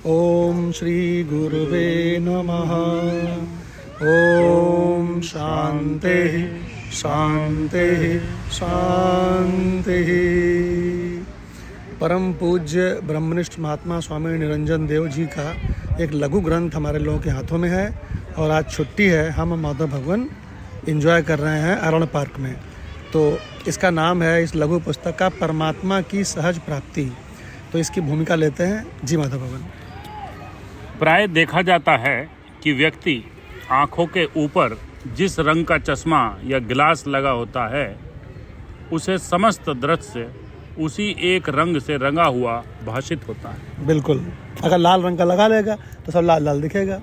ओम श्री गुरुवे नमः। ओम शांति शांति शांति। परम पूज्य ब्रह्मनिष्ठ महात्मा स्वामी निरंजन देव जी का एक लघु ग्रंथ हमारे लोगों के हाथों में है और आज छुट्टी है। हम माधव भगवान एंजॉय कर रहे हैं अरुण पार्क में। तो इसका नाम है, इस लघु पुस्तक का, परमात्मा की सहज प्राप्ति। तो इसकी भूमिका लेते हैं जी माधव भगवान। प्राय देखा जाता है कि व्यक्ति आँखों के ऊपर जिस रंग का चश्मा या गिलास लगा होता है उसे समस्त दृश्य उसी एक रंग से रंगा हुआ भाषित होता है। बिल्कुल, अगर लाल रंग का लगा लेगा तो सब लाल लाल दिखेगा।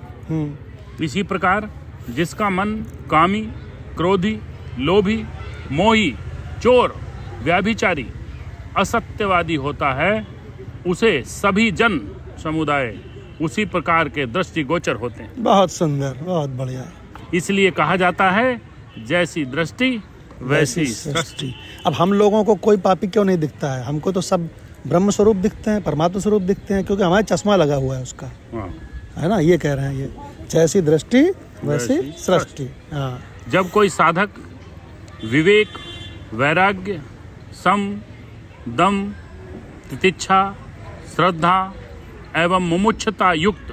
इसी प्रकार जिसका मन कामी, क्रोधी, लोभी, मोही, चोर, व्याभिचारी, असत्यवादी होता है उसे सभी जन समुदाय उसी प्रकार के दृष्टिगोचर होते हैं। बहुत सुंदर, बहुत बढ़िया। इसलिए कहा जाता है जैसी दृष्टि वैसी सृष्टि। अब हम लोगों को कोई पापी क्यों नहीं दिखता है? हमको तो सब ब्रह्म स्वरूप दिखते हैं, परमात्मा स्वरूप दिखते हैं, क्योंकि हमारा चश्मा लगा हुआ है उसका। है ना, ये कह रहे हैं, ये जैसी दृष्टि वैसी सृष्टि। हाँ। जब कोई साधक विवेक, वैराग्य, सम, दम, तितिक्षा, श्रद्धा एवं मुमुक्षुता युक्त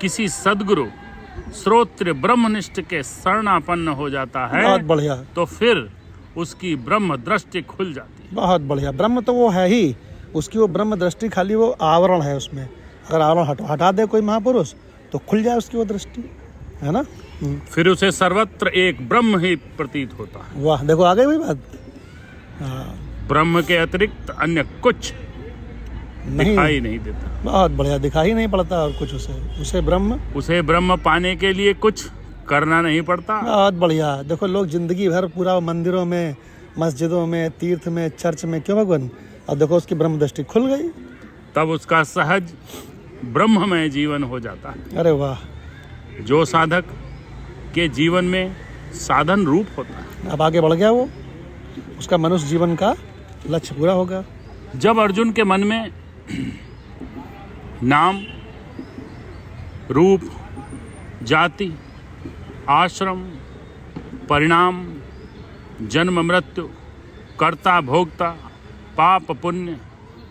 किसी सद्गुरु श्रोत्र ब्रह्मनिष्ठ के शरणापन्न हो जाता है, बहुत बढ़िया, तो फिर उसकी ब्रह्म दृष्टि खुल जाती है। बहुत बढ़िया। ब्रह्म तो वो है ही, उसकी वो ब्रह्म दृष्टि खाली वो आवरण है उसमें। अगर आवरण हटा दे कोई महापुरुष तो खुल जाए उसकी वो दृष्टि, है ना। फिर उसे सर्वत्र एक ब्रह्म ही प्रतीत होता है। वाह, देखो आ गई वही बात। हाँ। ब्रह्म के अतिरिक्त अन्य कुछ दिखाई नहीं देता। बहुत बढ़िया, दिखाई नहीं पड़ता और कुछ उसे ब्रह्म पाने के लिए कुछ करना नहीं पड़ता। बहुत बढ़िया। देखो लोग जिंदगी भर पूरा मंदिरों में, मस्जिदों में, तीर्थ में, चर्च में, क्यों भगवान, और देखो उसकी ब्रह्म दृष्टि खुल गई, तब उसका सहज ब्रह्ममय जीवन हो जाता है। अरे वाह। जो साधक के जीवन में साधन रूप होता है, अब आगे बढ़ गया वो, उसका मनुष्य जीवन का लक्ष्य पूरा होगा। जब अर्जुन के मन में नाम, रूप, जाति, आश्रम, परिणाम, जन्म मृत्यु, कर्ता भोक्ता, पाप पुण्य,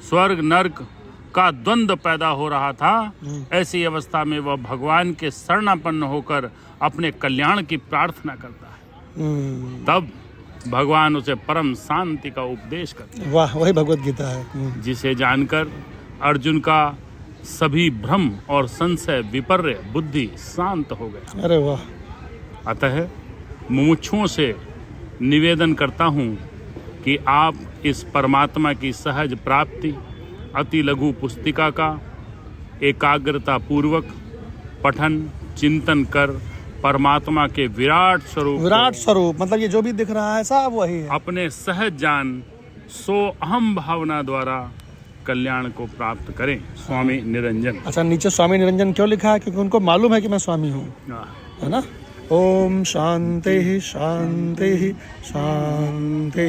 स्वर्ग नरक का द्वंद्व पैदा हो रहा था, ऐसी अवस्था में वह भगवान के शरणापन्न होकर अपने कल्याण की प्रार्थना करता है। तब भगवान उसे परम शांति का उपदेश करते हैं। वाह, वही भगवत गीता है। जिसे जानकर अर्जुन का सभी भ्रम और संशय विपर्य बुद्धि शांत हो गया। अरे वाह। अतः मुमुक्षुओं से निवेदन करता हूँ कि आप इस परमात्मा की सहज प्राप्ति अति लघु पुस्तिका का एकाग्रता पूर्वक पठन चिंतन कर परमात्मा के विराट स्वरूप मतलब ये जो भी दिख रहा है सब वही है, अपने सहज जान सो अहम भावना द्वारा कल्याण को प्राप्त करें। स्वामी निरंजन। अच्छा, नीचे स्वामी निरंजन क्यों लिखा है? क्योंकि उनको मालूम है कि मैं स्वामी हूँ, है ना। ओम शांति शांति शांति।